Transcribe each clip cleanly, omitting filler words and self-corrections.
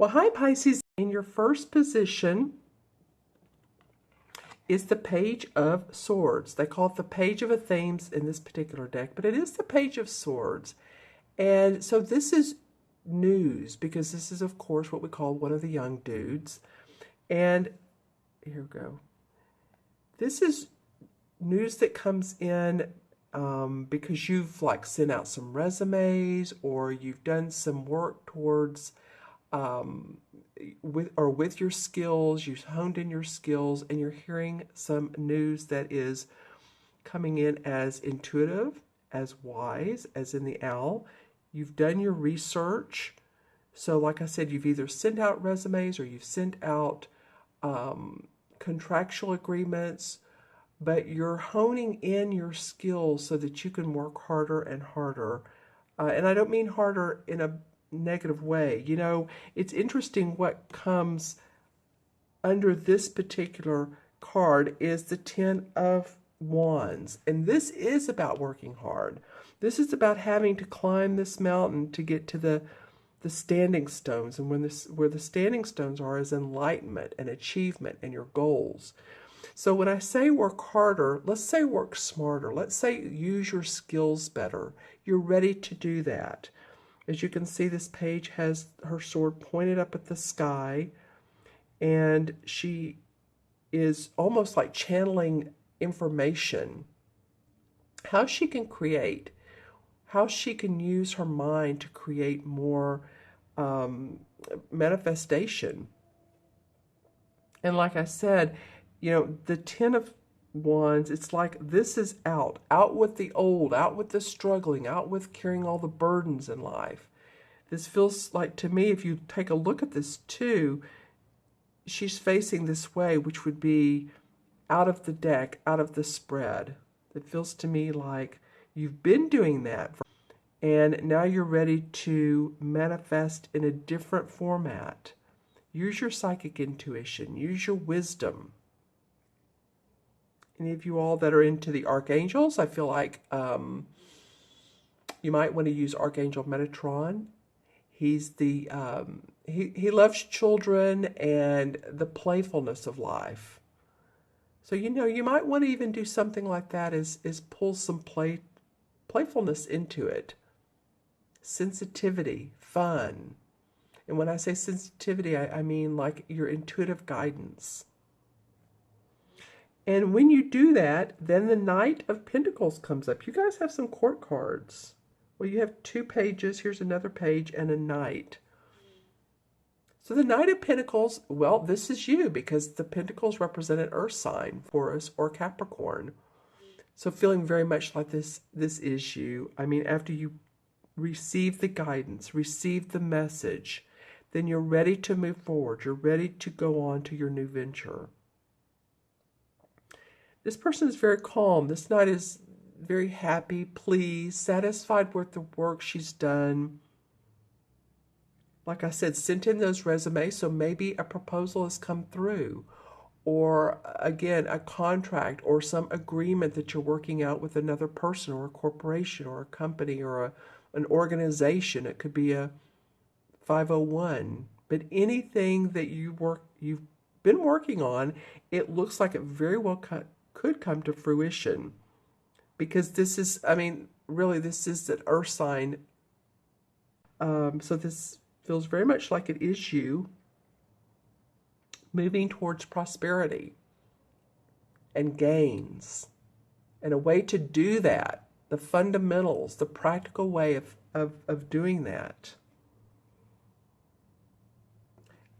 Well, hi Pisces. In your first position is the Page of Swords. They call it the Page of Athenes in this particular deck, but it is the Page of Swords. And so this is news, because this is, of course, what we call one of the young dudes. And here we go. This is news that comes in because you've like sent out some resumes, or you've done some work towards with your skills. You've honed in your skills, and you're hearing some news that is coming in as intuitive, as wise, as in the owl. You've done your research. So like I said, you've either sent out resumes or you've sent out contractual agreements, but you're honing in your skills so that you can work harder and harder. And I don't mean harder in a negative way. You know, it's interesting what comes under this particular card is the Ten of Wands. And this is about working hard. This is about having to climb this mountain to get to the standing stones. And where the standing stones are is enlightenment and achievement and your goals. So when I say work harder, let's say work smarter. Let's say use your skills better. You're ready to do that. As you can see, this page has her sword pointed up at the sky, and she is almost like channeling information. How she can create, how she can use her mind to create more manifestation. And like I said, you know, the Ten of Wands, it's like this is out with the old, out with the struggling, out with carrying all the burdens in life. This feels like, to me, if you take a look at this too, she's facing this way, which would be out of the deck, out of the spread. It feels to me like you've been doing that, and now you're ready to manifest in a different format. Use your psychic intuition, use your wisdom. Any of you all that are into the archangels, I feel like you might want to use Archangel Metatron. He's the he loves children and the playfulness of life. So you know, you might want to even do something like that, is pull some playfulness into it. Sensitivity, fun. And when I say sensitivity, I mean like your intuitive guidance. And when you do that, then the Knight of Pentacles comes up. You guys have some court cards. Well, you have two pages. Here's another page and a Knight. So the Knight of Pentacles, well, this is you, because the Pentacles represent an earth sign for us, or Capricorn. So feeling very much like this is you. I mean, after you receive the guidance, receive the message, then you're ready to move forward. You're ready to go on to your new venture. This person is very calm. This Knight is very happy, pleased, satisfied with the work she's done. Like I said, sent in those resumes, so maybe a proposal has come through. Or, again, a contract or some agreement that you're working out with another person, or a corporation, or a company, or an organization. It could be a 501. But anything that you've been working on, it looks like it very well could come to fruition. Because this is, I mean, really, this is an earth sign. So this feels very much like it is you moving towards prosperity and gains. And a way to do that, the fundamentals, the practical way of doing that.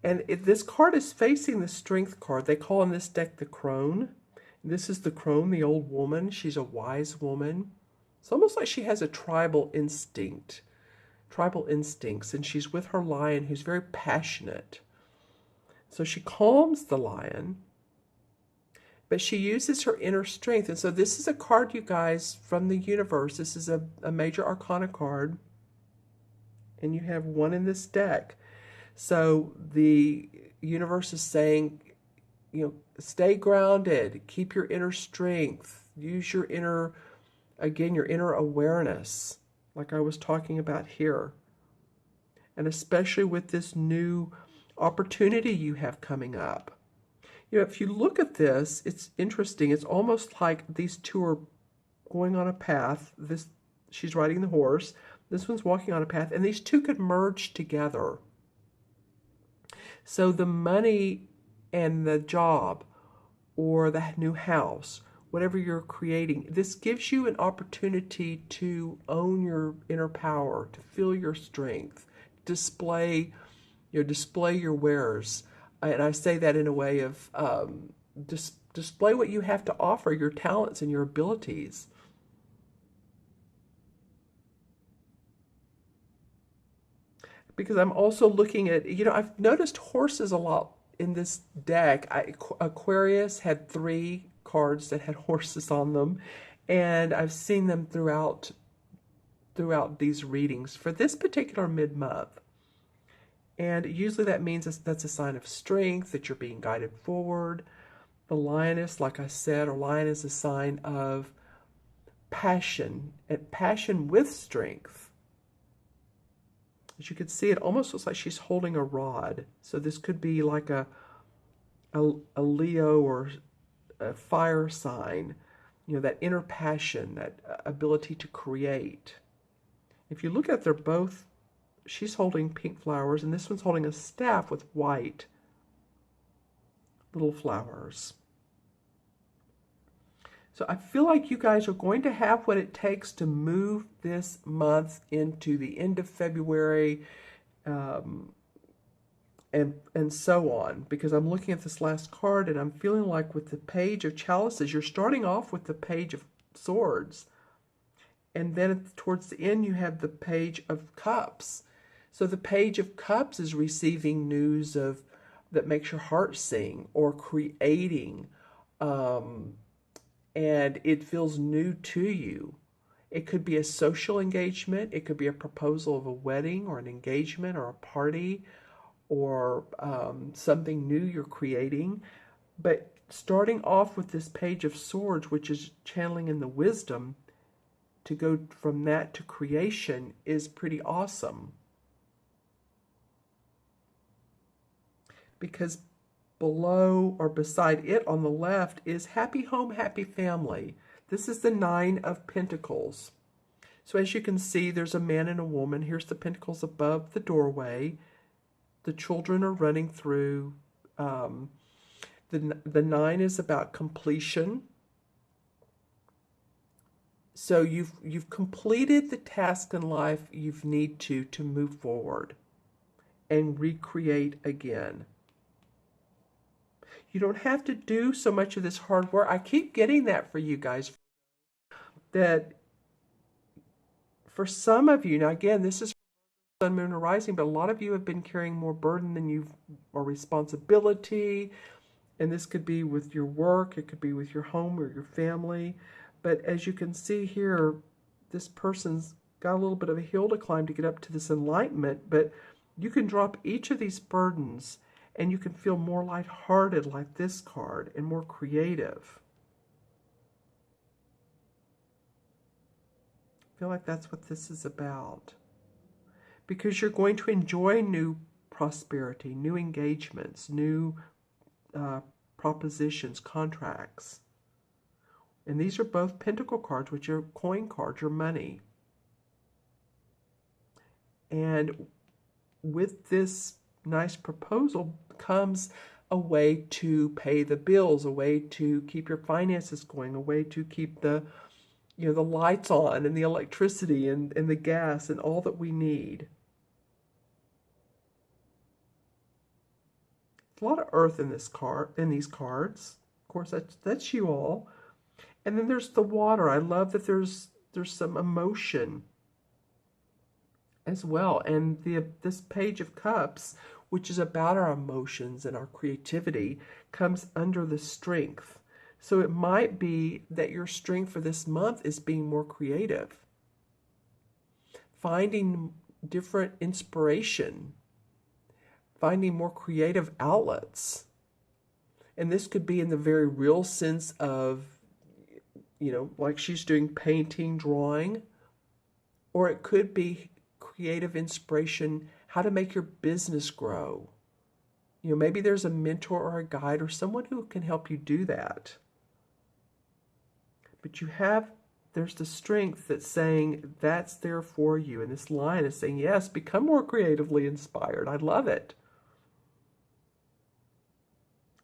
And this card is facing the Strength card. They call in this deck the Crone. This is the crone, the old woman. She's a wise woman. It's almost like she has a tribal instincts, and she's with her lion, who's very passionate. So she calms the lion, but she uses her inner strength. And so this is a card, you guys, from the universe. This is a major arcana card, and you have one in this deck. So the universe is saying, you know, stay grounded, keep your inner strength, use your inner, again, your inner awareness, like I was talking about here. And especially with this new opportunity you have coming up. You know, if you look at this, it's interesting. It's almost like these two are going on a path. She's riding the horse. This one's walking on a path, and these two could merge together. So the money and the job or the new house, whatever you're creating, this gives you an opportunity to own your inner power, to feel your strength, display your wares. And I say that in a way of display what you have to offer, your talents and your abilities. Because I'm also looking at, I've noticed horses a lot in this deck. Aquarius had 3 cards that had horses on them, and I've seen them throughout these readings for this particular mid-month. And usually that means that's a sign of strength, that you're being guided forward. The lioness, like I said, or lion is a sign of passion, and passion with strength. As you can see, it almost looks like she's holding a rod. So this could be like a Leo or a fire sign, that inner passion, that ability to create. If you look at, they're both, she's holding pink flowers, and this one's holding a staff with white little flowers. So I feel like you guys are going to have what it takes to move this month into the end of February, and so on. Because I'm looking at this last card, and I'm feeling like with the Page of Chalices, you're starting off with the Page of Swords. And then towards the end, you have the Page of Cups. So the Page of Cups is receiving news that makes your heart sing, or creating, and it feels new to you. It could be a social engagement. It could be a proposal of a wedding or an engagement or a party, or something new you're creating. But starting off with this Page of Swords, which is channeling in the wisdom, to go from that to creation is pretty awesome. Because below or beside it on the left is happy home, happy family. This is the 9 of Pentacles. So as you can see, there's a man and a woman. Here's the Pentacles above the doorway. The children are running through. The 9 is about completion. So you've completed the task in life you need to move forward and recreate again. You don't have to do so much of this hard work. I keep getting that for you guys. That for some of you, now again, this is Sun, Moon, or Rising, but a lot of you have been carrying more burden than you, or responsibility. And this could be with your work, it could be with your home or your family. But as you can see here, this person's got a little bit of a hill to climb to get up to this enlightenment, but you can drop each of these burdens and you can feel more lighthearted like this card, and more creative. I feel like that's what this is about. Because you're going to enjoy new prosperity, new engagements, new propositions, contracts. And these are both Pentacle cards, which are coin cards, your money. And with this nice proposal comes a way to pay the bills, a way to keep your finances going, a way to keep the lights on and the electricity and the gas and all that we need. A lot of earth in this card, in these cards. Of course, that's you all. And then there's the water. I love that there's some emotion as well. And this Page of Cups, which is about our emotions and our creativity, comes under the strength. So it might be that your strength for this month is being more creative, finding different inspiration, finding more creative outlets. And this could be in the very real sense of, like she's doing painting, drawing, or it could be creative inspiration, how to make your business grow, You know, maybe there's a mentor or a guide or someone who can help you do that. But there's the strength that's saying that's there for you. And this line is saying, yes, become more creatively inspired. I love it.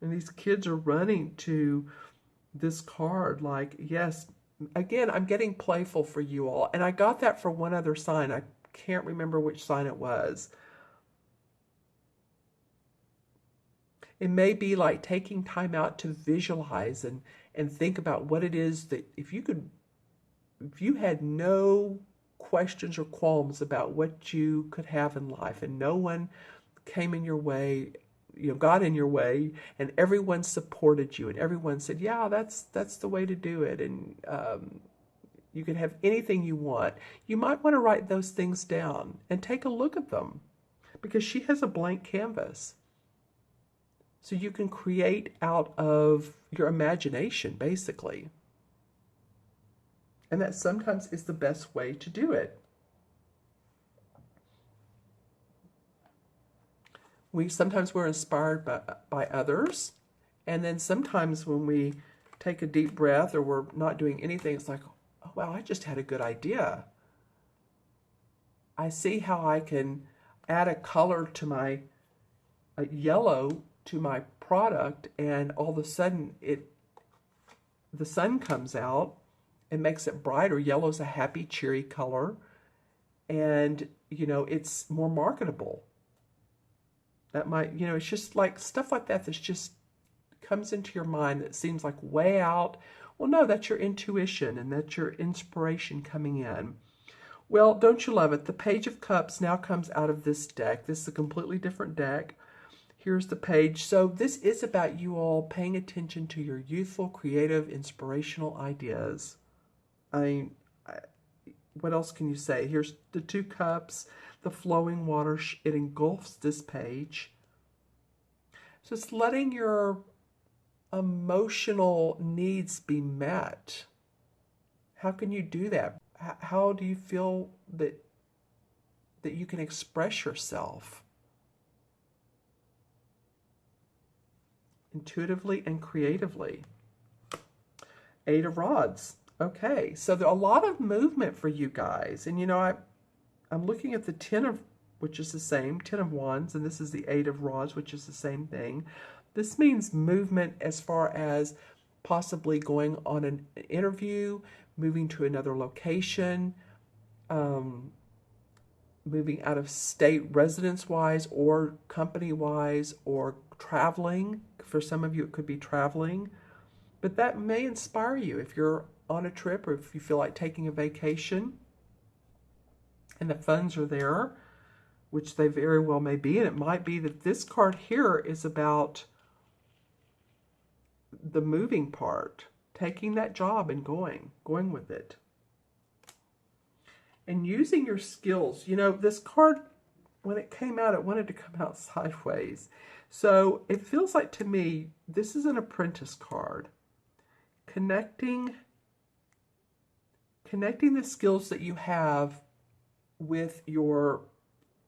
And these kids are running to this card like, yes, again, I'm getting playful for you all. And I got that for one other sign. I can't remember which sign it was. It may be like taking time out to visualize and think about what it is that if you had no questions or qualms about what you could have in life and no one came in your way, you know, got in your way, and everyone supported you and everyone said, yeah, that's the way to do it, and you can have anything you want, you might want to write those things down and take a look at them, because she has a blank canvas. So you can create out of your imagination, basically. And that sometimes is the best way to do it. Sometimes we're inspired by others. And then sometimes when we take a deep breath or we're not doing anything, it's like, oh, wow, I just had a good idea. I see how I can add a color to a yellow to my product, and all of a sudden the sun comes out and makes it brighter. Yellow's a happy, cheery color, and you know, it's more marketable. That might, you know, it's just like stuff like that that's just comes into your mind that seems like way out. Well, no, that's your intuition and that's your inspiration coming in. Well, don't you love it? The Page of Cups now comes out of this deck. This is a completely different deck. Here's the page. So this is about you all paying attention to your youthful, creative, inspirational ideas. I mean, what else can you say? Here's the 2 cups, the flowing water. It engulfs this page. So it's letting your emotional needs be met. How can you do that? How do you feel that you can express yourself intuitively and creatively? 8 of Rods. Okay, so there's a lot of movement for you guys. And you know, I'm looking at the 10 of, which is the same, 10 of Wands, and this is the 8 of Rods, which is the same thing. This means movement as far as possibly going on an interview, moving to another location, moving out of state residence-wise or company-wise, or traveling. For some of you, it could be traveling. But that may inspire you if you're on a trip or if you feel like taking a vacation and the funds are there, which they very well may be. And it might be that this card here is about the moving part, taking that job and going with it. And using your skills. You know, this card, when it came out, it wanted to come out sideways. So it feels like to me, this is an apprentice card. Connecting the skills that you have with your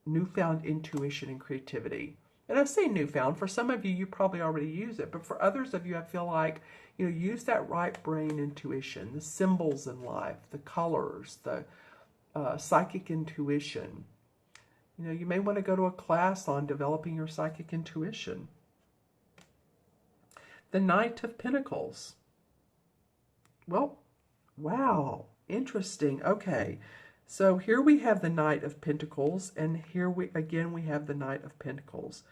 newfound intuition and creativity. And I say newfound, for some of you, you probably already use it, but for others of you, I feel like, you know, use that right brain intuition, the symbols in life, the colors, the psychic intuition. You know, you may want to go to a class on developing your psychic intuition. The Knight of Pentacles. Well, wow, interesting. Okay, so here we have the Knight of Pentacles, and here we have the Knight of Pentacles.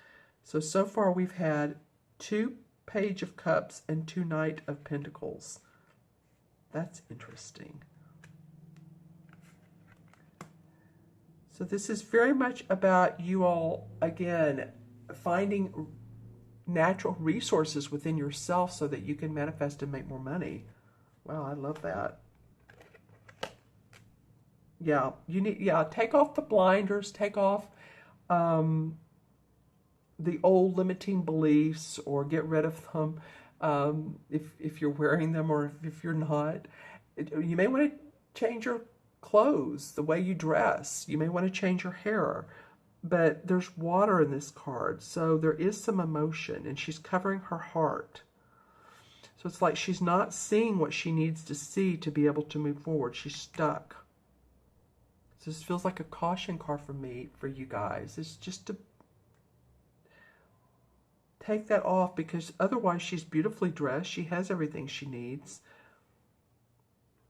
So far we've had 2 Page of Cups and 2 Knight of Pentacles. That's interesting. So this is very much about you all, again, finding natural resources within yourself so that you can manifest and make more money. Wow, I love that. Yeah, take off the blinders, take off the old limiting beliefs, or get rid of them if you're wearing them, or if you're not. You may want to change your clothes, the way you dress. You may want to change your hair. but there's water in this card, so there is some emotion, and she's covering her heart. So it's like she's not seeing what she needs to see to be able to move forward. She's stuck. So this feels like a caution card for me, for you guys. It's just to take that off, because otherwise she's beautifully dressed. She has everything she needs.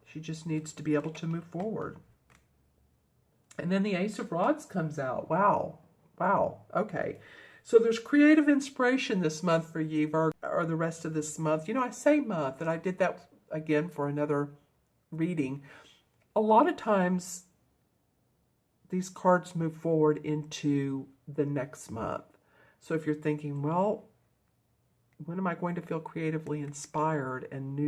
She just needs to be able to move forward. And then the Ace of Rods comes out. Wow. Wow. Okay. So there's creative inspiration this month for you, or the rest of this month. You know, I say month, and I did that again for another reading. A lot of times, these cards move forward into the next month. So if you're thinking, well, when am I going to feel creatively inspired, and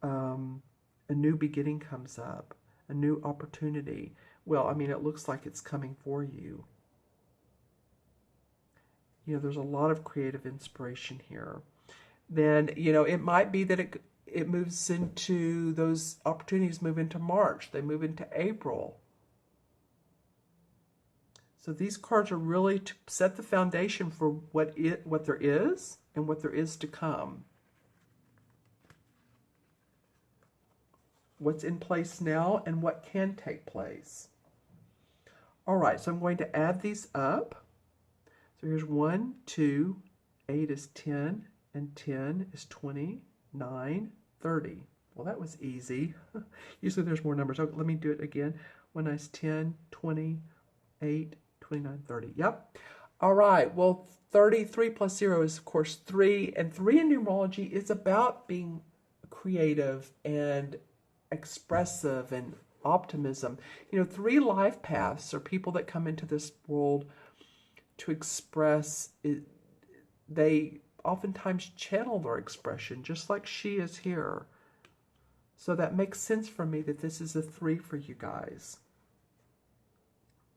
a new beginning comes up, a new opportunity? Well, I mean, it looks like it's coming for you. You know, there's a lot of creative inspiration here. Then, you know, it might be that it moves into, those opportunities move into March. They move into April. So these cards are really to set the foundation for what there is and what there is to come. What's in place now and what can take place. All right, so I'm going to add these up. So here's 1, 2, 8 is 10, and 10 is 20, 9, 30. Well, that was easy. Usually there's more numbers. Okay, let me do it again. 1 is 10, 20, 8, 29, 30. Yep. All right. Well, 33 plus 0 is, of course, 3. And 3 in numerology is about being creative and expressive and optimism. You know, 3 life paths are people that come into this world to express it. They oftentimes channel their expression, just like she is here. So that makes sense for me that this is a 3 for you guys.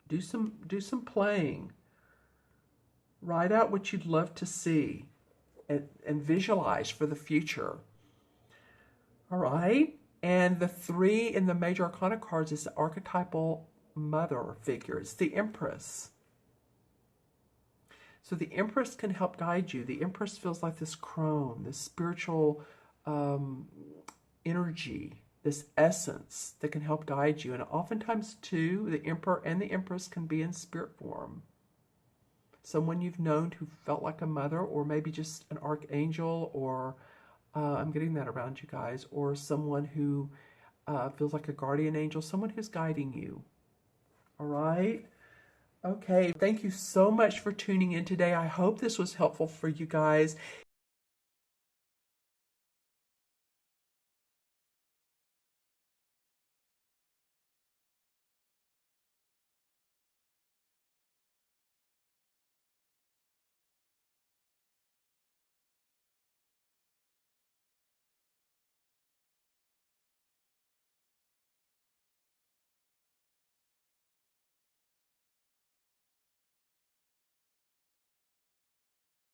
Do some playing. Write out what you'd love to see and visualize for the future. All right. And the 3 in the major arcana cards is the archetypal mother figure. It's the Empress. So the Empress can help guide you. The Empress feels like this crone, this spiritual energy, this essence that can help guide you. And oftentimes, too, the Emperor and the Empress can be in spirit form. Someone you've known who felt like a mother, or maybe just an archangel, or I'm getting that around you guys, or someone who feels like a guardian angel, someone who's guiding you. All right? Okay, thank you so much for tuning in today. I hope this was helpful for you guys.